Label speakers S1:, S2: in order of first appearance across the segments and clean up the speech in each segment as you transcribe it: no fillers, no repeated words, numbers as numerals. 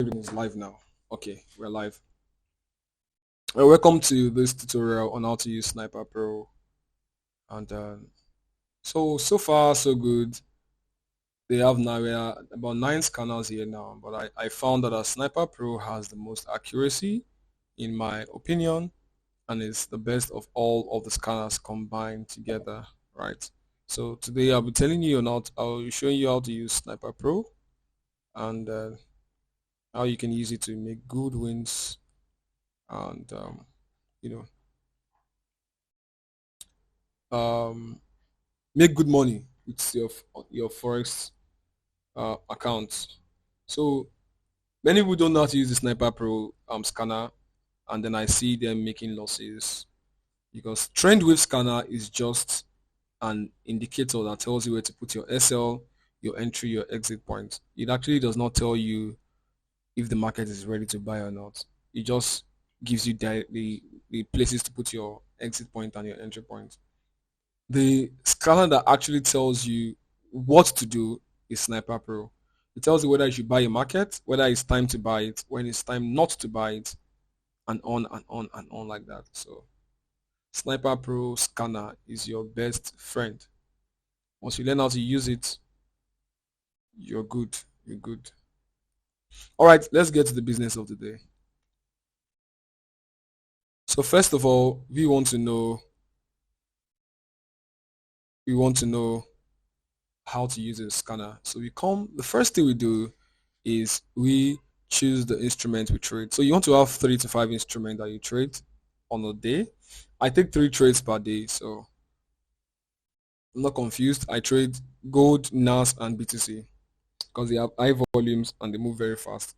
S1: Is live now. Okay, we're live. Welcome to this tutorial on how to use Sniper Pro. And so far so good. They have now about 9 scanners here now, but I found that Sniper Pro has the most accuracy, in my opinion, and it's the best of all of the scanners combined together, right? So today I'll be telling you not. I'll be showing you how to use Sniper Pro and how you can use it to make good wins and you know, make good money with your Forex account. So many people don't know how to use the Sniper Pro scanner, and then I see them making losses because Trendwave scanner is just an indicator that tells you where to put your SL, your entry, your exit point. It actually does not tell you if the market is ready to buy or not. It just gives you the places to put your exit point and your entry point. The scanner that actually tells you what to do is Sniper Pro. It tells you whether you should buy a market, whether it's time to buy it, when it's time not to buy it, and on and on and on like that. So Sniper Pro scanner is your best friend. Once you learn how to use it, you're good. You're good. All right, let's get to the business of the day. So first of all, we want to know how to use a scanner. So the first thing we do is we choose the instrument we trade. So you want to have 3 to 5 instruments that you trade on a day. I take 3 trades per day, so I'm not confused. I trade gold, NAS, and BTC because they have high volumes and they move very fast.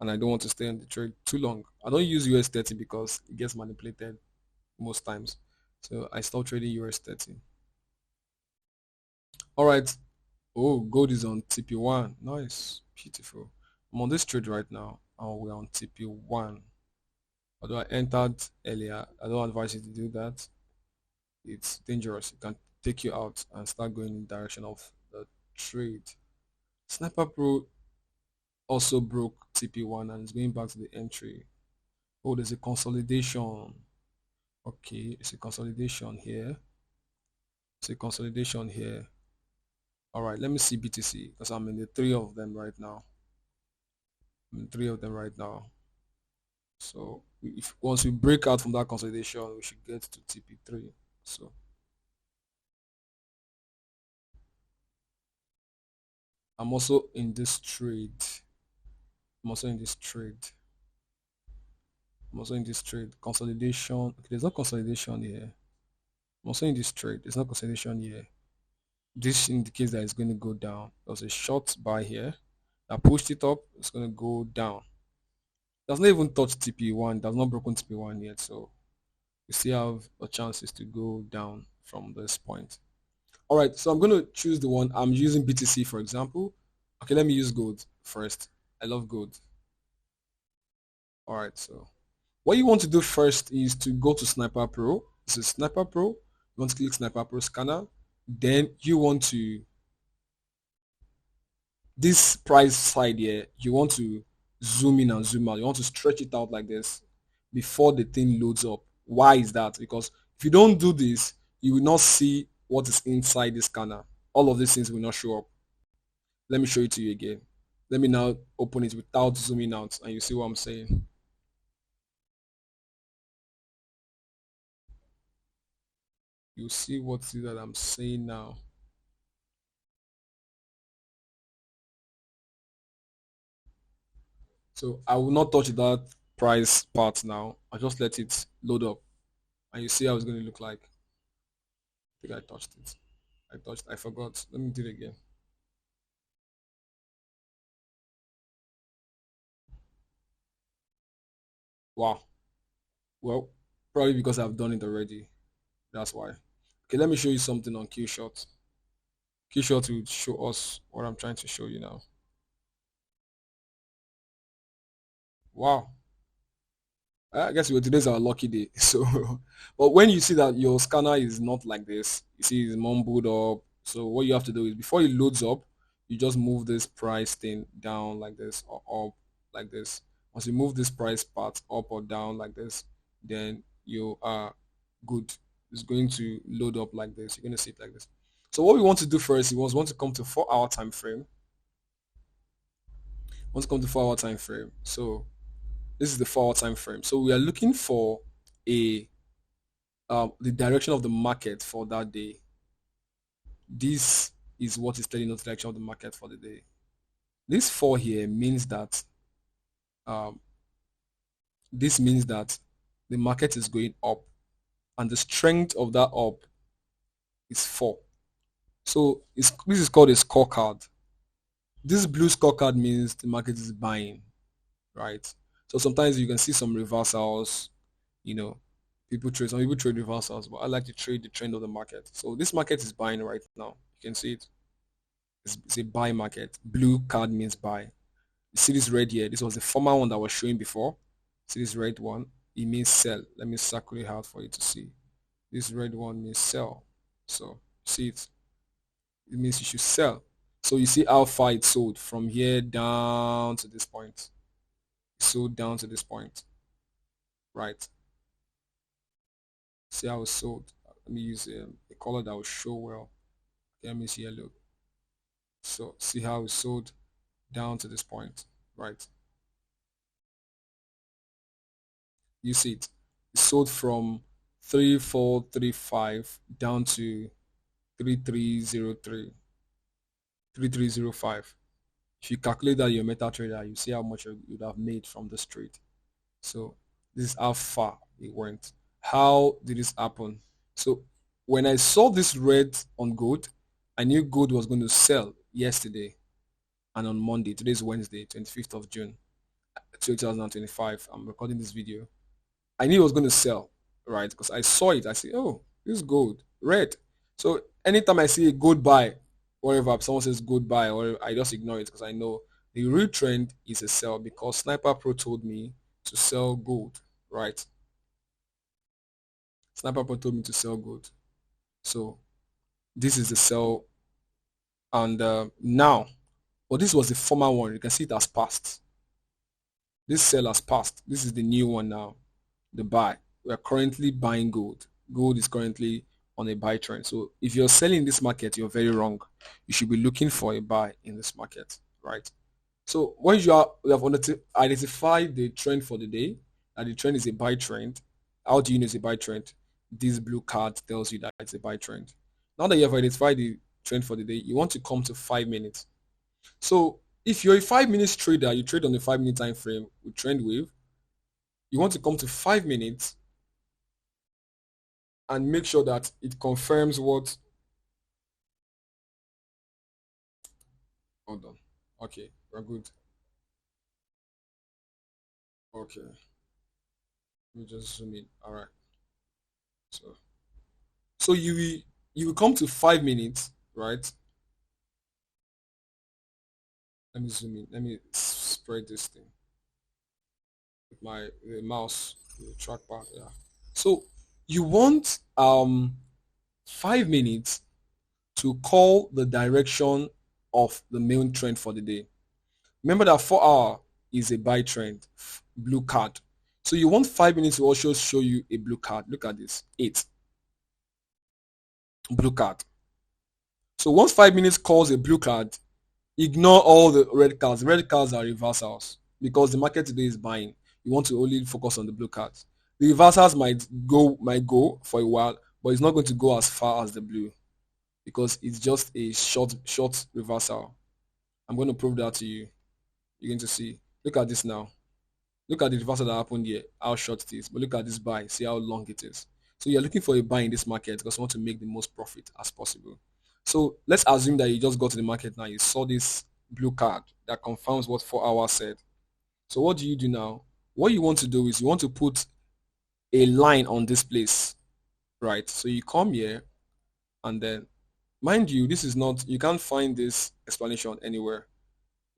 S1: And I don't want to stay on the trade too long. I don't use US 30 because it gets manipulated most times. So I stop trading US 30. All right. Oh, gold is on TP1. Nice. Beautiful. I'm on this trade right now. And we're on TP1. Although I entered earlier, I don't advise you to do that. It's dangerous. It can take you out and start going in the direction of the trade. Sniper Pro also broke TP1 and is going back to the entry. Oh, there's a consolidation. Okay, it's a consolidation here. It's a consolidation here. All right, let me see BTC because I'm in the three of them right now. I'm in three of them right now. So if once we break out from that consolidation, we should get to TP3. So I'm also in this trade. I'm also in this trade. I'm also in this trade. Consolidation. Okay, there's no consolidation here. I'm also in this trade. There's no consolidation here. This indicates that it's going to go down. There's a short buy here. I pushed it up. It's going to go down. Does not even touch TP1. Does not broken TP1 yet. So we still have a chances to go down from this point. All right. So I'm going to choose the one. I'm using BTC for example. Okay, let me use gold first. I love gold. All right. So what you want to do first is to go to Sniper Pro. This is Sniper Pro. You want to click Sniper Pro scanner. Then you want to this price side here, you want to zoom in and zoom out. You want to stretch it out like this before the thing loads up. Why is that? Because if you don't do this, you will not see what is inside the scanner. All of these things will not show up. Let me show it to you again. Let me now open it without zooming out and you see what I'm saying. You see what it is that I'm saying now. So I will not touch that price part now. I just let it load up and you see how it's going to look like. I think I touched it. I forgot. Let me do it again. Wow. Well, probably because I've done it already. That's why. Okay, let me show you something on Qshot. Qshot will show us what I'm trying to show you now. Wow. I guess today's our lucky day. So, but when you see that your scanner is not like this, you see it's mumbled up. So what you have to do is before it loads up, you just move this price thing down like this or up like this. Once you move this price part up or down like this, then you are good. It's going to load up like this. You're going to see it like this. So what we want to do first, we want to come to 4 hour time frame. Want to come to 4 hour time frame. So this is the 4 hour time frame. So we are looking for a the direction of the market for that day. This is what is telling us the direction of the market for the day. This 4 here means that um, this means that the market is going up, and the strength of that up is 4. So this is called a scorecard. This blue scorecard means the market is buying, right? So sometimes you can see some reversals, you know, some people trade reversals, but I like to trade the trend of the market. So this market is buying right now. You can see it. It's a buy market. Blue card means buy. You see this red here? This was the former one that was showing before. See this red one? It means sell. Let me circle it out for you to see. This red one means sell. So see it? It means you should sell. So you see how far it sold from here down to this point. It sold down to this point, right? See how it sold. Let me use a color that will show well. Okay, let me see yellow. So see how it sold down to this point, right? You see it. It sold from 3435 down to 3303, 3305. If you calculate that your MetaTrader, you see how much you would have made from this trade. So this is how far it went. How did this happen? So when I saw this red on gold, I knew gold was going to sell yesterday and on Monday. Today is Wednesday, 25th of June, 2025. I'm recording this video. I knew it was going to sell, right? Because I saw it. I said, oh, this is gold, red. So anytime I see a gold buy, whatever, someone says gold buy, or I just ignore it because I know the real trend is a sell because Sniper Pro told me to sell gold, right? Sniper Pro told me to sell gold. So this is the sell. And now, well, this was the former one. You can see it has passed. This sell has passed. This is the new one now, the buy. We are currently buying gold. Gold is currently on a buy trend. So if you're selling this market, you're very wrong. You should be looking for a buy in this market, right? So once you have identified the trend for the day, and the trend is a buy trend, how do you know it's a buy trend? This blue card tells you that it's a buy trend. Now that you have identified the trend for the day, you want to come to 5 minutes. So if you're a 5 minutes trader, you trade on the 5 minute time frame with Trendwave, you want to come to 5 minutes and make sure that it confirms what. Hold on. Okay, we're good. Okay, let me just zoom in. All right. So you will come to 5 minutes, right? Let me zoom in. Let me spread this thing with my the mouse, the trackpad. Yeah. So you want 5 minutes to call the direction of the main trend for the day. Remember that 4 hour is a buy trend, blue card. So you want 5 minutes to also show you a blue card. Look at this, 8, blue card. So once 5 minutes calls a blue card, ignore all the red cards. Red cards are reversals because the market today is buying. You want to only focus on the blue cards. The reversals might go for a while, but it's not going to go as far as the blue because it's just a short reversal. I'm going to prove that to you. You're going to see. Look at this now. Look at the reversal that happened here, how short it is. But look at this buy, see how long it is. So you're looking for a buy in this market because you want to make the most profit as possible. So let's assume that you just got to the market now. You saw this blue card that confirms what 4 hours said. So what do you do now? What you want to do is you want to put a line on this place, right? So you come here and then, mind you, this is not, you can't find this explanation anywhere.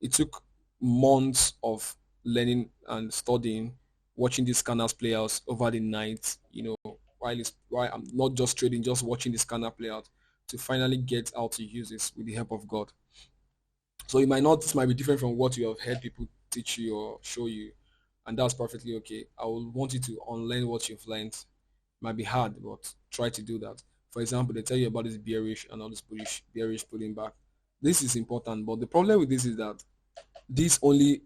S1: It took months of learning and studying, watching these scanners play out over the night, while I'm not just trading, just watching the scanner play out to finally get how to use this with the help of God. So this might be different from what you have heard people teach you or show you, and that's perfectly okay. I will want you to unlearn what you've learned. Might be hard, but try to do that. For example, they tell you about this bearish and all this bullish, bearish pulling back. This is important, but the problem with this is that this only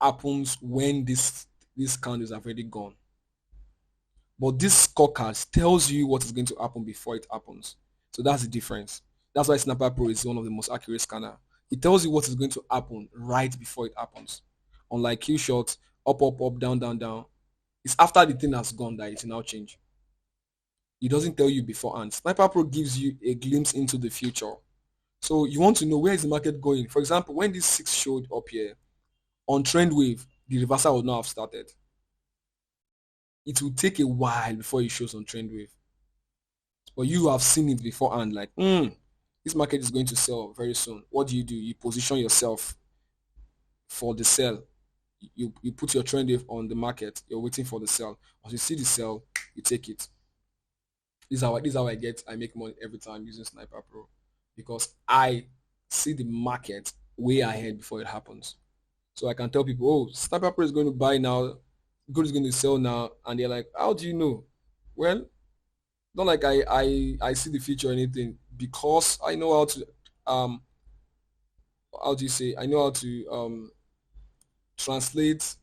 S1: happens when this candles have already gone. But this scorecard tells you what is going to happen before it happens. So that's the difference. That's why Snapper Pro is one of the most accurate scanner. It tells you what is going to happen right before it happens. Unlike Q shot, up, up, up, down, down, down. It's after the thing has gone that it will now change. It doesn't tell you beforehand. Sniper Pro gives you a glimpse into the future. So you want to know where is the market going. For example, when this six showed up here on Trendwave, the reversal would not have started. It will take a while before it shows on Trendwave. But you have seen it beforehand, like, this market is going to sell very soon. What do? You position yourself for the sell. You put your trend wave on the market. You're waiting for the sell. Once you see the sell, you take it. This is how I make money every time using Sniper Pro, because I see the market way ahead before it happens. So I can tell people, oh, Sniper Pro is going to buy now, gold is going to sell now, and they're like, how do you know? Well, not like I see the future or anything, because I know how to how do you say, I know how to translate,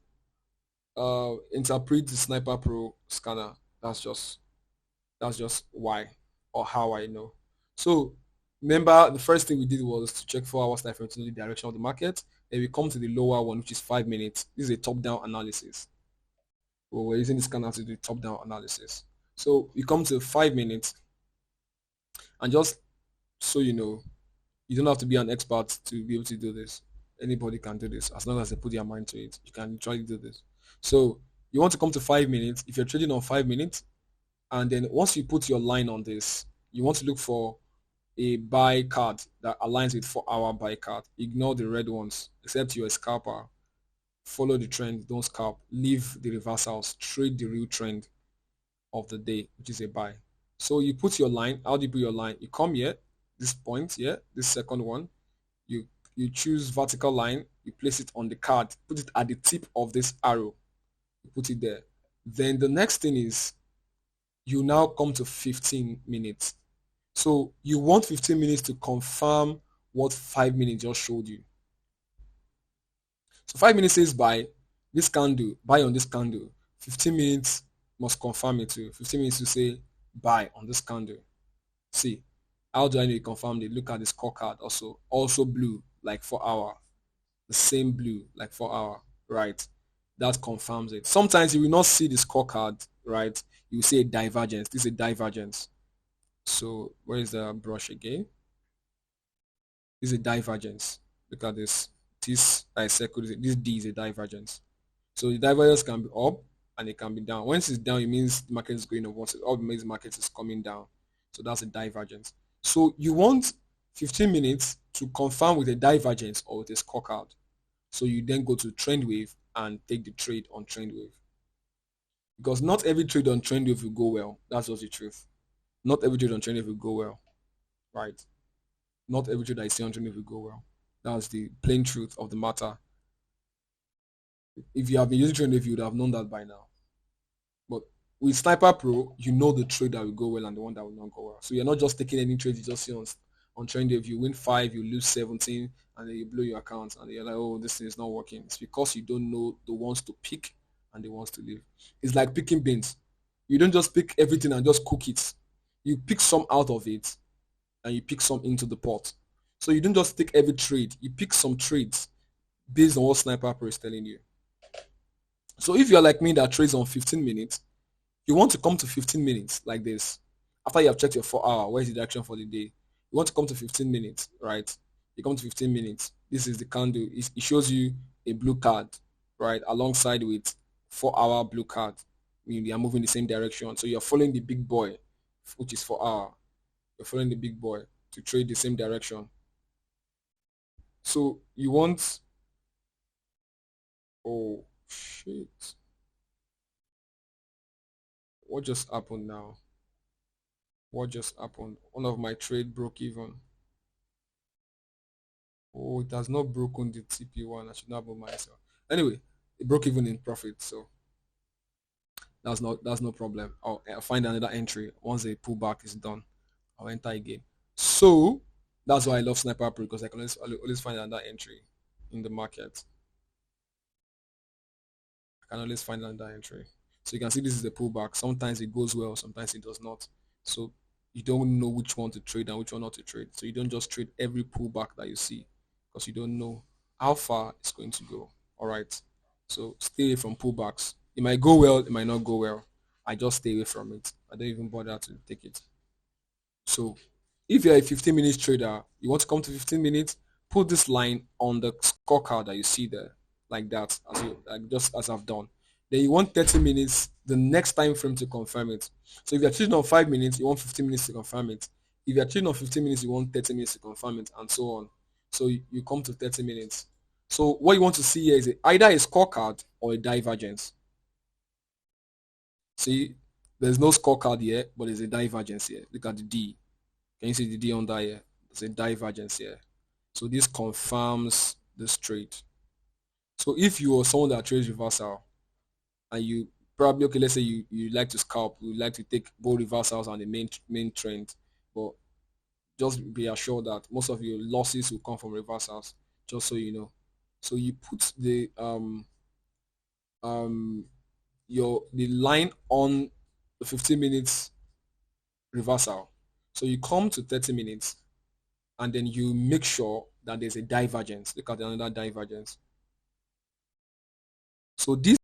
S1: interpret the Sniper Pro scanner. That's just why, or how I know. So remember, the first thing we did was to check 4 hours time frame to know the direction of the market. Then we come to the lower one, which is 5 minutes. This is a top-down analysis. Well, we're using the scanner to do top-down analysis. So we come to 5 minutes, and just so you know, you don't have to be an expert to be able to do this. Anybody can do this as long as they put their mind to it. You can try to do this. So you want to come to 5 minutes. If you're trading on 5 minutes, and then once you put your line on this, you want to look for a buy card that aligns with 4 hour buy card. Ignore the red ones, except you're a scalper. Follow the trend, don't scalp. Leave the reversals, trade the real trend of the day, which is a buy. So you put your line. How do you put your line? You come here, this point here, this second one. You you choose vertical line. You place it on the card. Put it at the tip of this arrow. You put it there. Then the next thing is you now come to 15 minutes. So you want 15 minutes to confirm what 5 minutes just showed you. So 5 minutes says buy this candle, buy on this candle. 15 minutes must confirm it too. 15 minutes to say buy on this candle. See, how do I know you confirmed it? Look at the scorecard also. Also blue, like 4 hour. The same blue, like 4 hour, right? That confirms it. Sometimes you will not see the scorecard, right? You will see a divergence. This is a divergence. So where is the brush again? This is a divergence. Look at this. This I circled this D is a divergence. So the divergence can be up and it can be down. Once it's down, it means the market is going up. Once it's up, it means the market is coming down. So that's a divergence. So you want 15 minutes to confirm with a divergence or with a scorecard. So you then go to Trendwave and take the trade on Trendwave. Because not every trade on Trendwave will go well. That's just the truth. Not every trade on Trendwave will go well. Right? Not every trade I see on Trendwave will go well. That's the plain truth of the matter. If you have been using Trendwave, you would have known that by now. But with Sniper Pro, you know the trade that will go well and the one that will not go well. So you're not just taking any trade you just see on Trendwave. You win 5, you lose 17, and then you blow your account, and you're like, oh, this thing is not working. It's because you don't know the ones to pick and the ones to leave. It's like picking beans. You don't just pick everything and just cook it. You pick some out of it and you pick some into the pot. So you don't just take every trade. You pick some trades based on what Sniper Pro is telling you. So if you're like me that trades on 15 minutes, you want to come to 15 minutes like this. After you have checked your 4 hour, where's the direction for the day? You want to come to 15 minutes, right? You come to 15 minutes. This is the candle. It shows you a blue card, right? Alongside with 4 hour blue card. I mean, they are moving the same direction. So you're following the big boy, which is 4 hour. You're following the big boy to trade the same direction. So you want, oh shit. What just happened now? What just happened? One of my trade broke even. Oh, it has not broken the TP1. I should not move myself. Anyway, it broke even in profit, so that's no problem. I'll find another entry once the pullback is done. I'll enter again. So that's why I love Sniper Pro because I can always find another entry in the market. I can always find another entry. So you can see this is the pullback. Sometimes it goes well, sometimes it does not. So you don't know which one to trade and which one not to trade. So you don't just trade every pullback that you see because you don't know how far it's going to go. All right. So stay away from pullbacks. It might go well, it might not go well. I just stay away from it. I don't even bother to take it. So if you're a 15 minutes trader, you want to come to 15 minutes, put this line on the scorecard that you see there, like that, like just as I've done. Then you want 30 minutes, the next time frame to confirm it. So if you're trading on 5 minutes, you want 15 minutes to confirm it. If you're trading on 15 minutes, you want 30 minutes to confirm it, and so on. So you come to 30 minutes. So what you want to see here is either a scorecard or a divergence. See, there's no scorecard here, but there's a divergence here. Look at the D. Can you see the D under here? There's a divergence here. So this confirms this trade. So if you are someone that trades reversal and you probably okay, let's say you like to scalp, you like to take both reversals and the main trend, but just be assured that most of your losses will come from reversals, just so you know. So you put um the line on the 15 minutes reversal. So you come to 30 minutes and then you make sure that there's a divergence. Look at another divergence. So this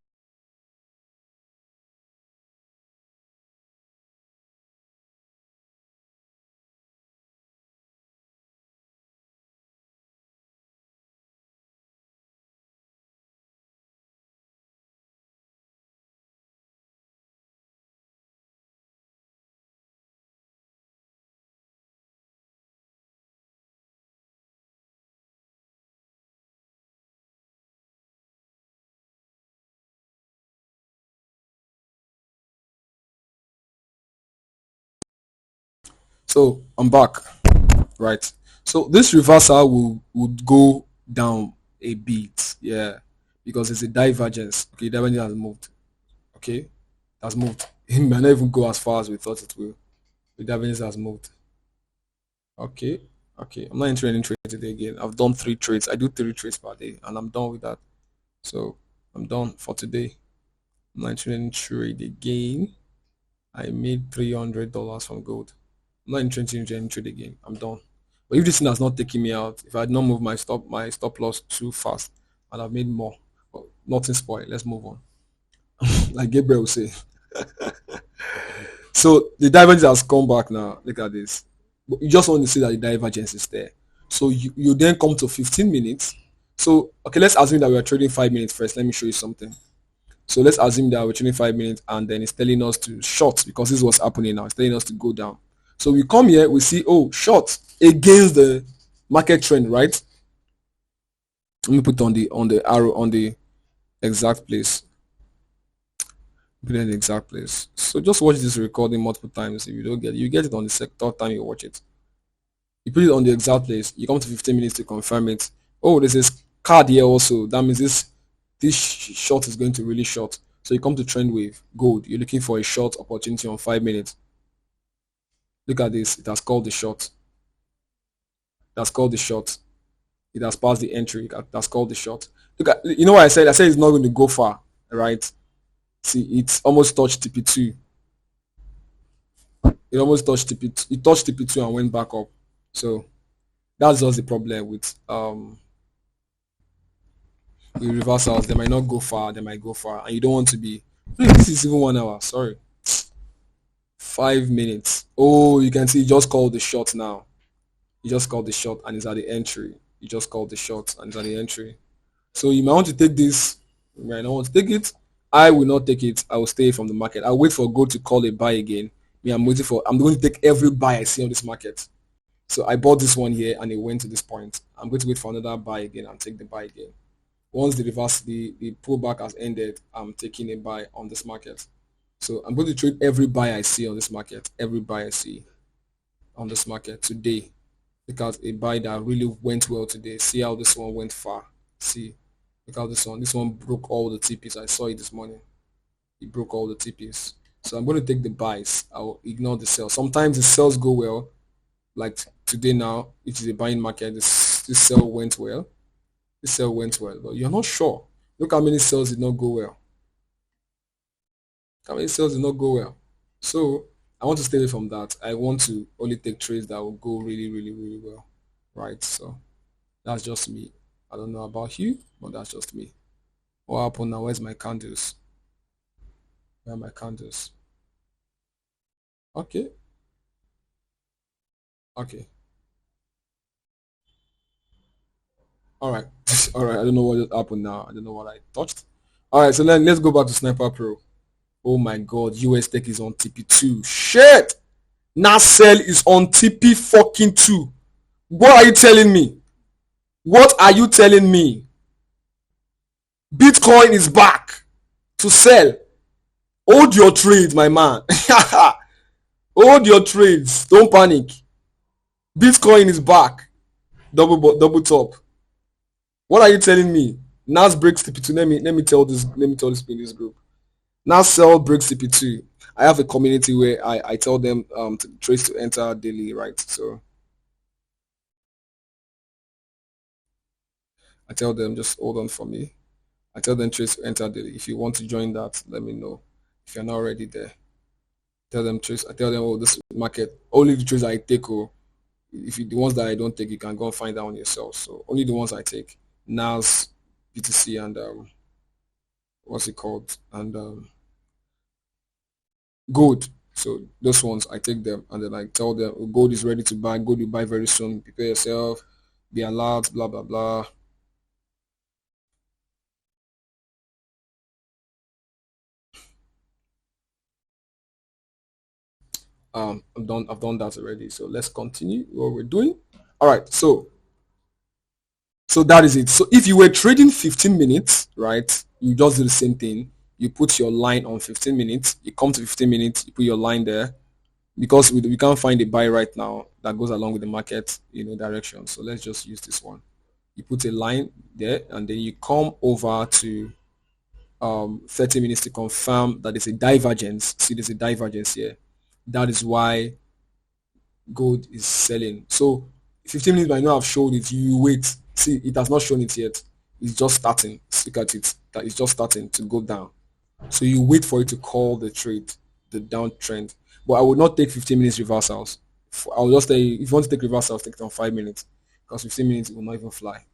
S1: so I'm back, right? So this reversal will would go down a bit, yeah, because it's a divergence. Okay, divergence has moved. Okay, it has moved. It may not even go as far as we thought it will. The divergence has moved. Okay, okay. I'm not entering any trade today again. I've done 3 trades. I do 3 trades per day, and I'm done with that. So I'm done for today. I'm not entering any trade again. I made $300 from gold. I'm not interested in any trade again. I'm done. But if this thing has not taken me out, if I had not moved my stop loss too fast, I'd have made more. But nothing spoiled. Let's move on. Like Gabriel will say. So the divergence has come back now. Look at this. But you just want to see that the divergence is there. So you then come to 15 minutes. So okay, let's assume that we are trading 5 minutes first. Let me show you something. So let's assume that we're trading 5 minutes and then it's telling us to short because this is what's happening now. It's telling us to go down. So we come here, we see, oh, short against the market trend, right? Let me put on the arrow on the exact place. Put it in the exact place. So just watch this recording multiple times. If you don't get it, you get it on the third time you watch it. You put it on the exact place. You come to 15 minutes to confirm it. Oh, there's this card here also. That means this short is going to really short. So you come to Trendwave, gold. You're looking for a short opportunity on 5 minutes. Look at this. It has called the short. That's called the short. It has passed the entry. That's called the short. Look at you know what I said? I said it's not going to go far, right? See, it's almost touched TP2. It almost touched TP2. It touched TP2 and went back up. So that's just the problem with reversals. They might not go far. They might go far, and you don't want to be. This is even 1 hour. Sorry, 5 minutes. Oh, you can see it just called the shot now. You just called the shot and it's at the entry. You just called the shot and it's at the entry. So you might want to take this. You might not want to take it. I will not take it. I will stay from the market. I'll wait for gold to call a buy again. Me, I'm going to take every buy I see on this market. So I bought this one here and it went to this point. I'm going to wait for another buy again and take the buy again. Once the pullback has ended, I'm taking a buy on this market. So I'm going to trade every buy I see on this market. Every buy I see on this market today. Look at a buy that really went well today. See how this one went far. See, look how this one. This one broke all the TPs. I saw it this morning. It broke all the TPs. So I'm going to take the buys. I'll ignore the sell. Sometimes the sells go well. Like today now, it is a buying market. This sell went well. This sell went well, but you're not sure. Look how many sales did not go well. How many sales did not go well? So I want to stay away from that. I want to only take trades that will go really, really, really well. Right. So that's just me. I don't know about you, but that's just me. What happened now? Where's my candles? Where are my candles? Okay. Okay. All right. All right. I don't know what happened now. I don't know what I touched. All right. So let's go back to Sniper Pro. Oh my God. US Tech is on TP2. Shit. Nacelle is on TP fucking 2. What are you telling me? What are you telling me? Bitcoin is back to sell. Hold your trades, my man. Hold your trades. Don't panic. Bitcoin is back. Double top. What are you telling me? Nas breaks TP2. Let me tell this. Let me tell this in this group. Nas sell breaks TP2. I have a community where I tell them trades to enter daily, right? So I tell them just hold on for me. I tell them trades to enter daily. If you want to join that, let me know. If you're not already there, tell them trades. I tell them, oh, this market only the trades I take. Oh, if you, the ones that I don't take, you can go and find out on yourself. So only the ones I take. NAS, BTC, and what's it called? And gold. So those ones I take them and then I tell them, oh, gold is ready to buy. Gold you buy very soon. Prepare yourself. Be alert. Blah blah blah. I've done that already. So let's continue what we're doing. All right. So that is it. So if you were trading 15 minutes, right, you just do the same thing. You put your line on 15 minutes. You come to 15 minutes. You put your line there because we can't find a buy right now that goes along with the market, direction. So let's just use this one. You put a line there, and then you come over to 30 minutes to confirm that there's a divergence. See, there's a divergence here. That is why gold is selling. So 15 minutes might not have showed it. You wait. See, it has not shown it yet. It's just starting. Look at it. That it's just starting to go down. So you wait for it to call the trade, the downtrend. But I would not take 15 minutes reversals. I'll just say if you want to take reversals, take it on 5 minutes. Because 15 minutes it will not even fly.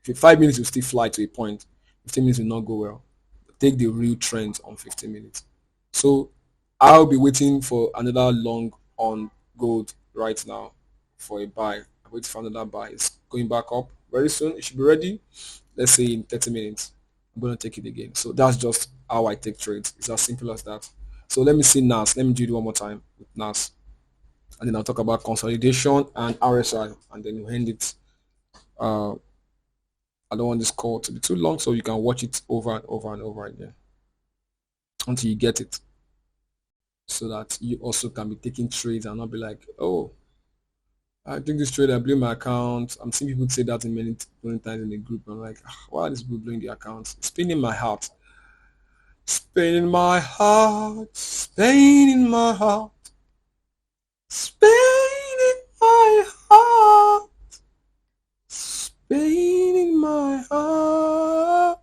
S1: If 5 minutes will still fly to a point. 15 minutes will not go well. Take the real trend on 15 minutes. So I'll be waiting for another long on gold right now for a buy. I wait for another buy. It's going back up very soon. It should be ready. Let's say in 30 minutes. I'm going to take it again. So that's just how I take trades. It's as simple as that. So let me see NAS. Let me do it one more time with NAS. And then I'll talk about consolidation and RSI. And then we'll end it. I don't want this call to be too long, so you can watch it over and over and over again until you get it. So that you also can be taking trades and not be like, oh, I think this trade, I blew my account. I'm seeing people say that in many times in the group. I'm like, why are these people blowing the accounts? It's paining my heart. It's paining my heart. It's paining my heart. It's paining my heart. It's paining my heart.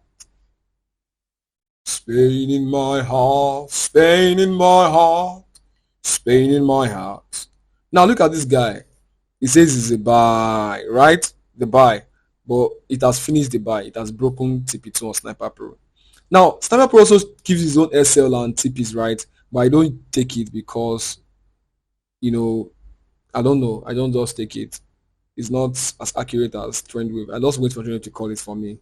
S1: Spain in my heart, Spain in my heart, Spain in my heart. Now look at this guy. He says it's a buy, right? The buy. But it has finished the buy. It has broken TP2 on Sniper Pro. Now, Sniper Pro also gives his own SL and TPs, right? But I don't take it because, I don't know. I don't just take it. It's not as accurate as Trendwave. I just wait for Trendwave to call it for me.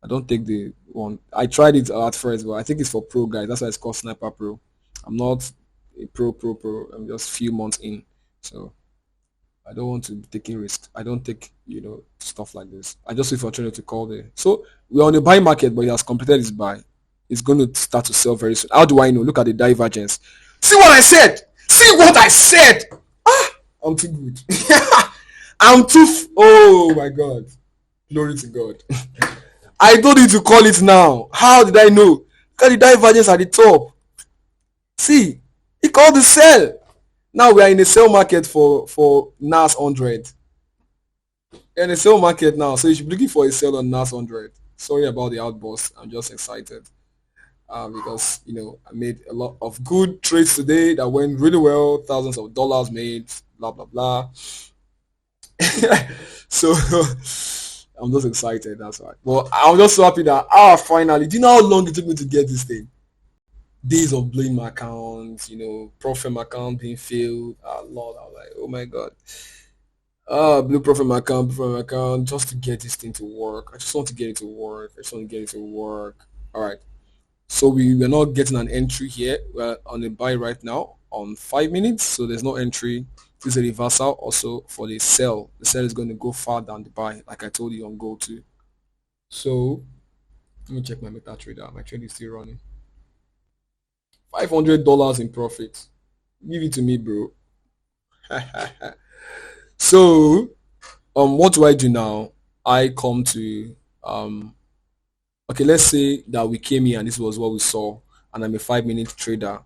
S1: I don't take the one. I tried it at first, but I think it's for pro guys. That's why it's called Sniper Pro. I'm not a pro. I'm just few months in. So I don't want to be taking risks. I don't take, stuff like this. I just wait for Trainer to call there. So we're on the buy market, but it has completed its buy. It's going to start to sell very soon. How do I know? Look at the divergence. See what I said? See what I said? I'm too good. Oh my God. Glory to God. I told you to call it now. How did I know? Because the divergence at the top. See, he called the sell. Now we are in a sell market for NAS 100. We're in a sell market now, so you should be looking for a sell on NAS 100. Sorry about the outburst. I'm just excited because I made a lot of good trades today that went really well. Thousands of dollars made. Blah blah blah. So I'm just excited. That's why. Well, I'm just so happy that finally. Do you know how long it took me to get this thing? Days of blowing my account, profit my account being failed. Lord, I was like, oh my God. Blue profit my account, just to get this thing to work. I just want to get it to work. I just want to get it to work. All right. So we're not getting an entry here. We're on a buy right now on 5 minutes. So there's no entry. This is a reversal also for the sell. The sell is going to go far down the buy, like I told you on go to. So let me check my MetaTrader. My trade is still running. $500 in profit. Give it to me, bro. So, what do I do now? I come to, okay, let's say that we came here and this was what we saw, and I'm a 5 minute trader.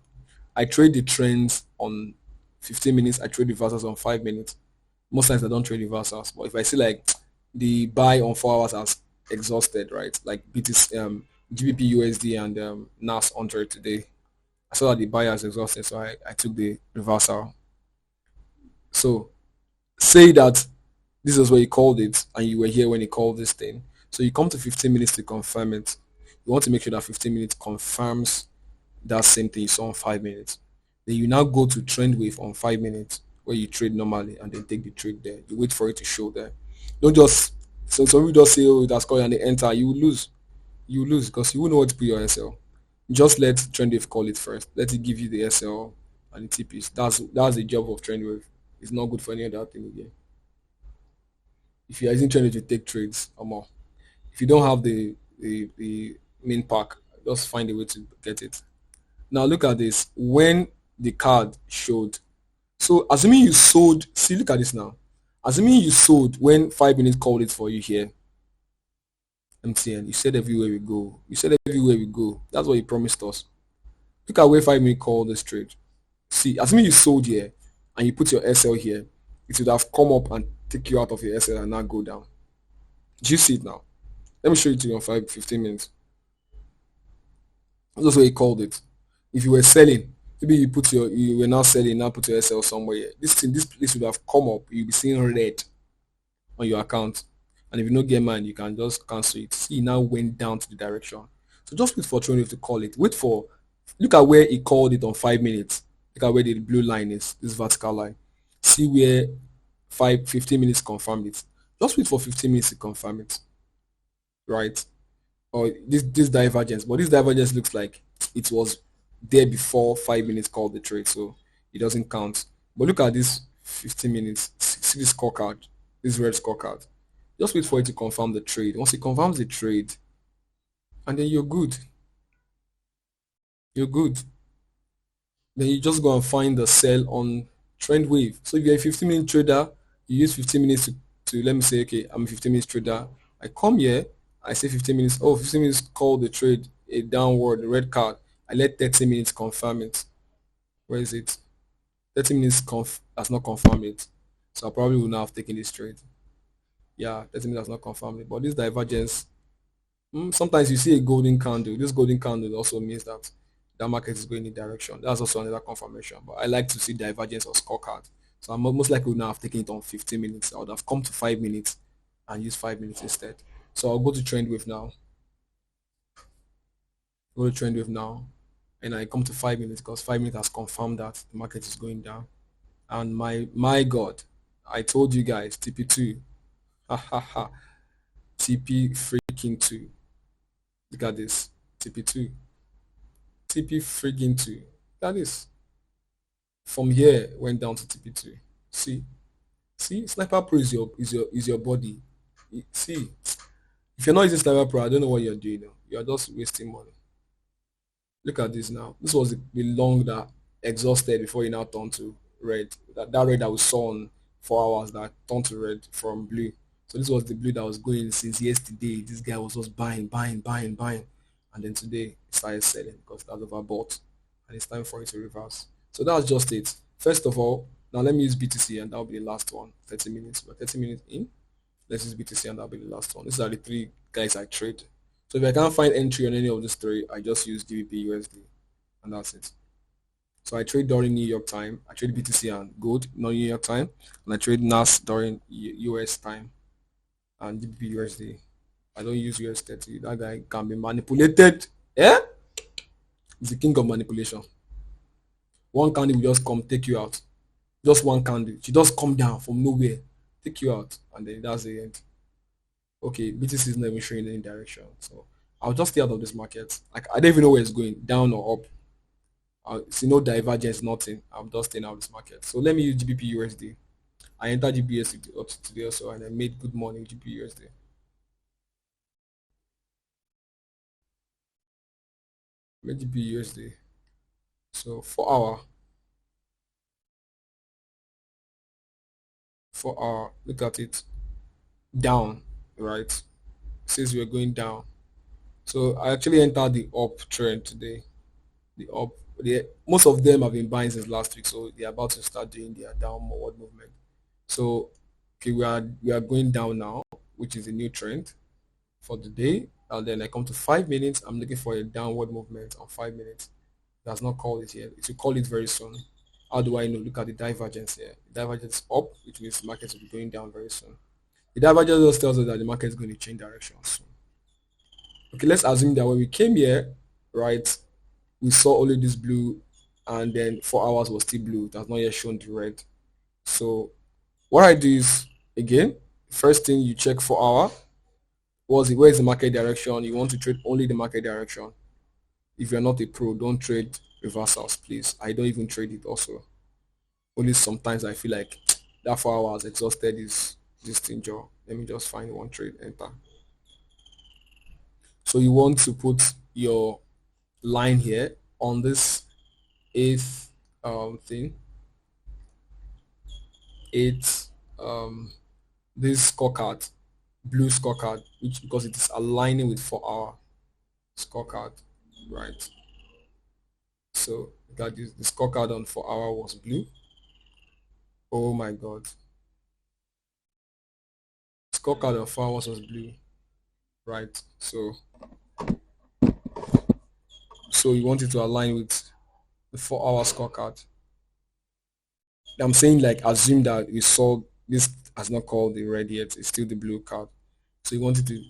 S1: I trade the trends on 15 minutes. I trade reversals on 5 minutes. Most times I don't trade reversals, but if I see like the buy on 4 hours has exhausted, right? Like BTC, GBP USD and NAS 100 today. I saw that the buy has exhausted, so I took the reversal. So say that this is where he called it and you were here when he called this thing. So you come to 15 minutes to confirm it. You want to make sure that 15 minutes confirms that same thing you saw on 5 minutes. Then you now go to Trendwave on 5 minutes where you trade normally and then take the trade there. You wait for it to show there. Don't just, so some people just say, oh, that's called and they enter. You will lose. You will lose because you won't know what to put your SL. Just let Trendwave call it first. Let it give you the SL and the TPs. That's the job of Trendwave. It's not good for any other thing again. If you're using Trendwave to take trades or more, if you don't have the main pack, just find a way to get it. Now look at this. When the card showed, so assuming you sold, see, look at this now. Assuming you sold when 5 minutes called it for you here, MTN, you said everywhere we go. You said everywhere we go. That's what you promised us. Look at where 5 minutes called this trade. See, assuming you sold here and you put your SL here, it would have come up and take you out of your SL and now go down. Do you see it now? Let me show you to you on 15 minutes. That's what he called it. If you were selling, maybe you were now selling, now put your SL somewhere. This place would have come up. You'll be seeing red on your account. And if you don't get mine, you can just cancel it. See, it now went down to the direction. So just wait for Trendwave to call it. Look at where he called it on 5 minutes. Look at where the blue line is, this vertical line. See where 15 minutes confirmed it. Just wait for 15 minutes to confirm it. Right? Or this divergence. But this divergence looks like it was there before 5 minutes called the trade. So it doesn't count. But look at this 15 minutes. See this scorecard. This red scorecard. Just wait for it to confirm the trade. Once it confirms the trade, and then you're good. You're good. Then you just go and find the sell on Trendwave. So if you're a 15-minute trader, you use 15 minutes to let me say, okay, I'm a 15-minute trader. I come here, I say 15 minutes. Oh, 15 minutes call the trade a downward, a red card. I let 30 minutes confirm it. Where is it? 30 minutes has not confirmed it. So I probably would not have taken this trade. Yeah, 30 minutes has not confirmed it. But this divergence, sometimes you see a golden candle. This golden candle also means that market is going in a direction. That's also another confirmation. But I like to see divergence of scorecard. So I'm most likely would now have taken it on 15 minutes. I would have come to 5 minutes and use 5 minutes instead. So I'll go to Trendwave now. Go to Trendwave now. And I come to 5 minutes because 5 minutes has confirmed that the market is going down. And my God, I told you guys, TP2. Ha ha ha. TP freaking 2. Look at this. TP2. TP freaking 2. Look at this. From here went down to TP2. See? Sniper Pro is your body. See? If you're not using Sniper Pro, I don't know what you're doing now. You're just wasting money. Look at this now. This was the long that exhausted before you now turn to red. That red that we saw on 4 hours that turned to red from blue. So this was the blue that was going since yesterday. This guy was just buying, buying, buying, buying. And then today it started selling because that's overbought. And it's time for it to reverse. So that's just it. First of all, now let me use BTC and that'll be the last one. 30 minutes. We're 30 minutes in. Let's use BTC and that'll be the last one. These are the three guys I trade. So if I can't find entry on any of these three, I just use GBP USD and that's it. So I trade during New York time. I trade BTC and gold, not New York time, and I trade NAS during US time and GBP USD. I don't use US 30. That guy can be manipulated. Yeah, he's the king of manipulation. One candle will just come take you out. Just one candle. She just come down from nowhere, take you out, and then that's the end. Okay, BTC is not even showing any direction, so I'll just stay out of this market. Like I don't even know where it's going, down or up. I see no divergence, nothing. I'm just staying out of this market. So let me use GBP USD. I entered GBP USD up to today also, and I made good money with GBP USD. Made GBP USD. So 4 hour, 4 hour. Look at it, down, right? It says we're going down. So I actually entered the up trend today. The up, most of them have been buying since last week, so they're about to start doing their downward movement. So okay, we are going down now, which is a new trend for the day. And then I come to 5 minutes. I'm looking for a downward movement on 5 minutes. It has not called it yet. It will call it very soon. How do I know? Look at the divergence here. The divergence is up, which means the market will be going down very soon. The divergence just tells us that the market is going to change direction soon. Okay, let's assume that when we came here, right, we saw only this blue, and then 4 hours was still blue. It has not yet shown the red. So what I do is, again, first thing you check 4 hour. Where is the market direction? You want to trade only the market direction. If you're not a pro, don't trade reversals, please. I don't even trade it also. Only sometimes I feel like that 4 hours exhausted is this thing, Joe. Let me just find one trade, enter. So you want to put your line here on this eighth thing, eighth this scorecard, blue scorecard, which because it is aligning with 4 hour scorecard, right? So that is the scorecard on 4 hour was blue. Oh my god. Scorecard on 4 hours was blue. Right. So you want it to align with the 4 hour scorecard. I'm saying like assume that we saw this has not called the red yet, it's still the blue card. So you want it to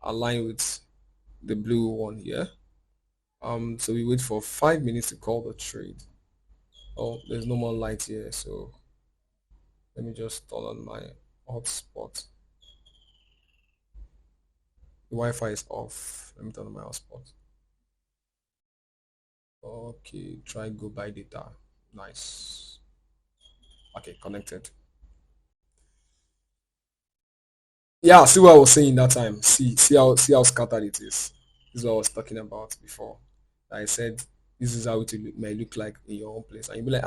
S1: align with the blue one here. So we wait for 5 minutes to call the trade. Oh, there's no more light here, so let me just turn on my hotspot. The Wi-Fi is off. Let me turn on my hotspot. Okay, try go buy data. Nice. Okay, connected. Yeah, see what I was saying that time. See how scattered it is. This is what I was talking about before. I said this is how may look like in your own place, and you'll be like,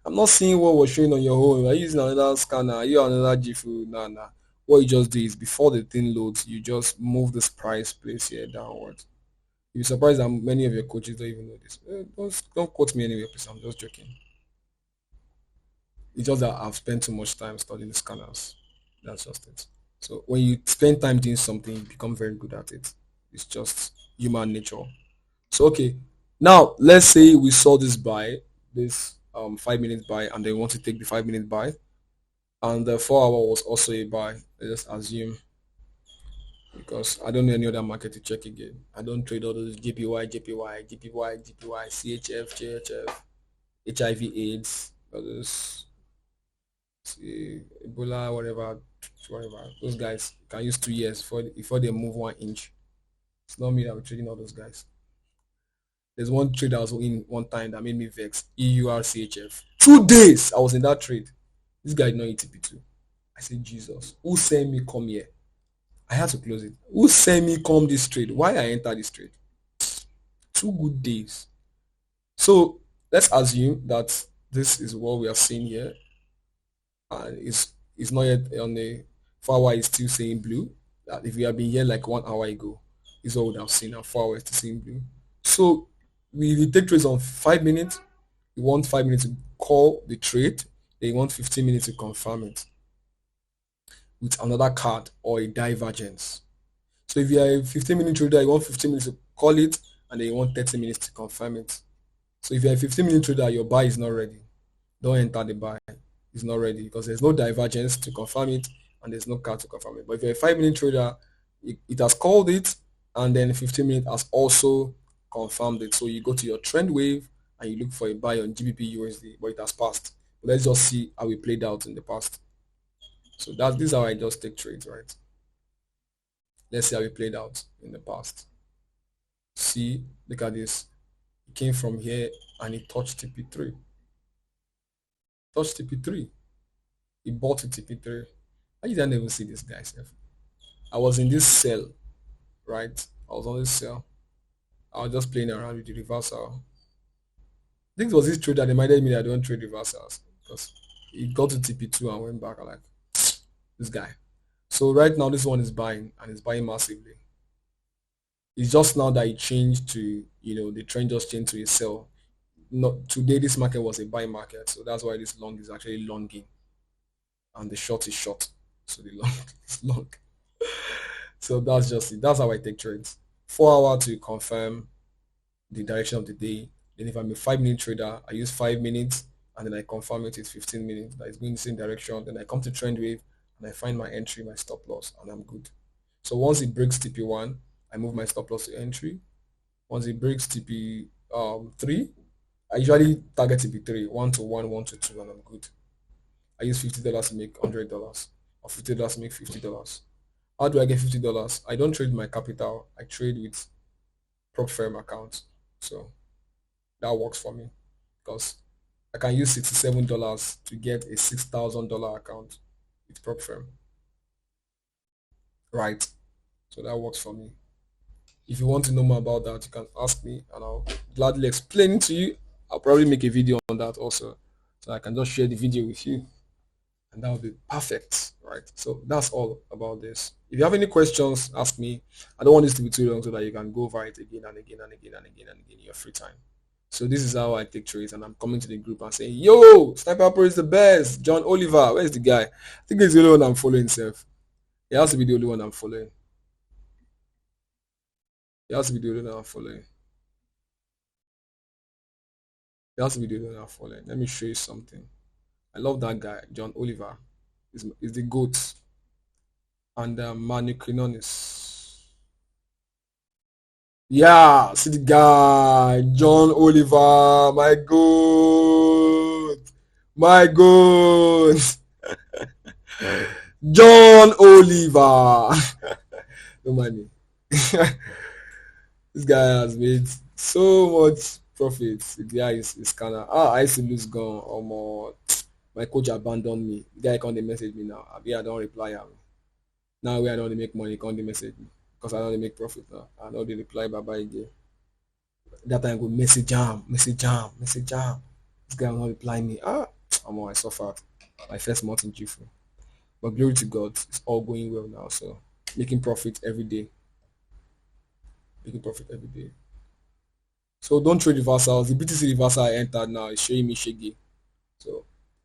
S1: I'm not seeing what was showing on your own. Are you using another scanner? Are you on another GFU? Nah. What you just do is before the thing loads, you just move this price place here downwards. You'll be surprised that many of your coaches don't even know this. Don't quote me anyway, please. I'm just joking. It's just that I've spent too much time studying the scanners. That's just it. So when you spend time doing something, you become very good at it. It's just human nature. So okay, now let's say we saw this buy, this 5 minute buy, and they want to take the 5 minute buy, and the 4 hour was also a buy. Let's assume because I don't know any other market to check again. I don't trade all those JPY, CHF, JHF, HIV/AIDS, all those Ebola, whatever. Those guys can use 2 years before they move 1 inch. It's not me that will trading all those guys. There's one trade I was in one time that made me vex. EURCHF. 2 days I was in that trade. This guy did not ETP2. I said, Jesus, who sent me come here? I had to close it. Who sent me come this trade? Why I enter this trade? 2 good days. So let's assume that this is what we are seeing here. And it's It's not yet on the 4 hour is still saying blue. That if you have been here like 1 hour ago, is what we would have seen, and 4 hours still saying blue. So we take trades on 5 minutes. You want 5 minutes to call the trade, then you want 15 minutes to confirm it with another card or a divergence. So if you are a 15-minute trader, you want 15 minutes to call it, and then you want 30 minutes to confirm it. So if you're a 15-minute trader, your buy is not ready. Don't enter the buy. It's not ready because there's no divergence to confirm it, and there's no card to confirm it. But if you're a 5-minute trader, it has called it, and then 15 minutes has also confirmed it. So you go to your trend wave and you look for a buy on GBP USD, but it has passed. Let's just see how it played out in the past. So this is how I just take trades, right? Let's see how it played out in the past. See, look at this. It came from here and it touched TP3. Touched TP3. It bought to TP3. I didn't even see this guy, Seth. I was in this cell, right? I was on this cell. I was just playing around with the reversal. I think it was this trade that reminded me that I don't trade reversals because it got to TP2 and went back. I'm like, this guy. So right now, this one is buying and it's buying massively. It's just now that it changed to, the trend just changed to a sell. Not today, this market was a buy market, so that's why this long is actually longing, and the short is short. So the long is long. So that's just it. That's how I take trades. 4 hour to confirm the direction of the day. Then if I'm a 5 minute trader, I use 5 minutes and then I confirm it with 15 minutes that it's going the same direction. Then I come to trend wave and I find my entry, my stop loss, and I'm good. So once it breaks TP1, I move my stop loss to entry. Once it breaks TP3, I usually target TP3, 1 to 1, 1 to 2, and I'm good. I use $50 to make $100 or $50 to make $50. How do I get $50? I don't trade my capital. I trade with prop firm accounts. So that works for me because I can use $67 to get a $6,000 account with prop firm. Right. So that works for me. If you want to know more about that, you can ask me and I'll gladly explain it to you. I'll probably make a video on that also. So I can just share the video with you. And that would be perfect. Right. So that's all about this. If you have any questions, ask me. I don't want this to be too long so that you can go over it again and again and again and again and again in your free time. So this is how I take trades, and I'm coming to the group and saying, "Yo, Sniper Pro is the best." John Oliver, where's the guy? I think he's the only one I'm following. Himself, he has to be the only one I'm following. He has to be the only one I'm following. He has to be the only one I'm following. Let me show you something. I love that guy, John Oliver. Is the goat, and Manu Quinones. Yeah, see the guy, John Oliver, my goat, my goat, John Oliver. No money. This guy has made so much profit. The guy is kind of I used to lose gun or more. My coach abandoned me. The guy can't message me now. I don't reply him. Now where I don't make money, can't message me because I don't make profit now. I don't reply bye bye again. That time I go message jam, message jam, message jam. This guy will not reply me. I suffered my first month in G4. But glory to God, it's all going well now. So making profit every day. Making profit every day. So don't trade reversals. The BTC reversal I entered now is showing me shaggy. So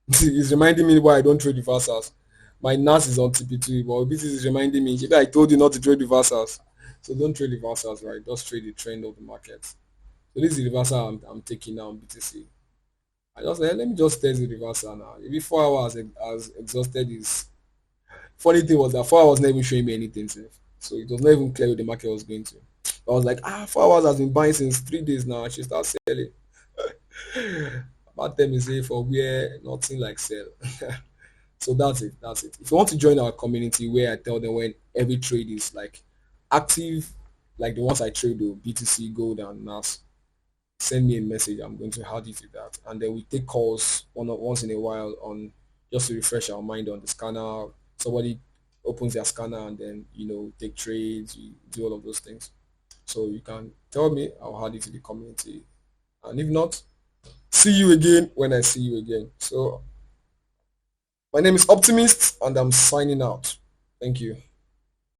S1: it's reminding me why I don't trade reversals. My NAS is on TP2, but BTC is reminding me, I told you not to trade reversals. So don't trade reversals, right? Just trade the trend of the market. So this is the reversal I'm taking now on BTC. I just let me just test the reversal now. Maybe 4 hours as exhausted is. Funny thing was that 4 hours not even showing me anything. So it was not even clear what the market was going to. I was like, 4 hours has been buying since 3 days now. I should start selling. About them is say for where nothing like sell. So that's it. That's it. If you want to join our community where I tell them when every trade is like active, like the ones I trade with BTC, Gold, and NAS, send me a message. I'm going to add you to that, and then we take calls once in a while on just to refresh our mind on the scanner. Somebody opens their scanner and then take trades. You do all of those things. So you can tell me. I'll add you to the community, and if not, see you again when I see you again. So My name is Optimist, and I'm signing out. Thank you.